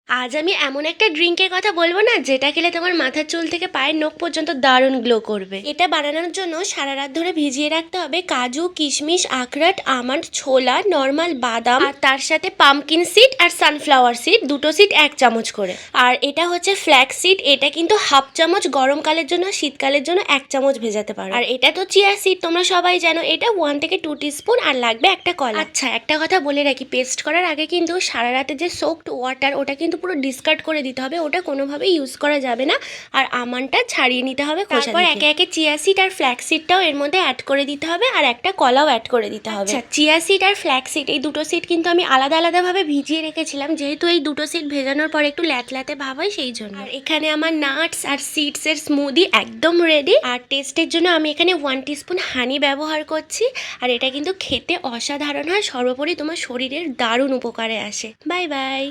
আজ আমি এমন একটা ড্রিঙ্কের কথা বলবো না, যেটা খেলে তোমার মাথার চুল থেকে পায়ের নখ পর্যন্ত দারুণ গ্লো করবে। এটা বানানোর জন্য সারা রাত ধরে ভিজিয়ে রাখতে হবে কাজু, কিশমিশ, আখরোট, আমন্ড, ছোলা, নর্মাল বাদাম, আর তার সাথে পামকিন সিড আর সানফ্লাওয়ার সিড, দুটো সিড 1 চামচ করে। আর এটা হচ্ছে ফ্ল্যাক্স সিড, এটা কিন্তু হাফ চামচ গরমকালের জন্য, শীতকালের জন্য 1 চামচ ভেজাতে পারো। আর এটা তো চিয়া সিড, তোমরা সবাই জানো, এটা 1 থেকে 2 টিস্পুন, আর লাগবে একটা কলা। আচ্ছা, একটা কথা বলে রাখি, পেস্ট করার আগে কিন্তু সারা রাতে যে সোকড ওয়াটার, ওটা কিন্তু পুরো ডিসকার্ড করে দিতে হবে, ওটা কোনোভাবেই ইউজ করা যাবে না। আর আমন্ডটা ছাড়িয়ে নিতে হবে খোসা থেকে। তারপর একে একে চিয়া সিড আর ফ্ল্যাক্স সিডটাও এর মধ্যে অ্যাড করে দিতে হবে, আর একটা কলাও অ্যাড করে দিতে হবে। আচ্ছা, চিয়া সিড আর ফ্ল্যাক্স সিড এই দুটো সিড কিন্তু আমি আলাদা আলাদাভাবে ভিজিয়ে রেখেছিলাম, যেহেতু এই দুটো সিড ভেজানোর পর একটু ল্যাতল্যাতে ভাব হয় সেই জন্য। আর এখানে আমার নাটস আর সিডস এর স্মুদি একদম রেডি। আর টেস্টের জন্য আমি এখানে 1 টিস্পুন হানি ব্যবহার করছি। আর এটা কিন্তু খেতে অসাধারণ হয়, সর্বোপরি তোমার শরীরের দারুণ উপকারে আসে। Bye bye.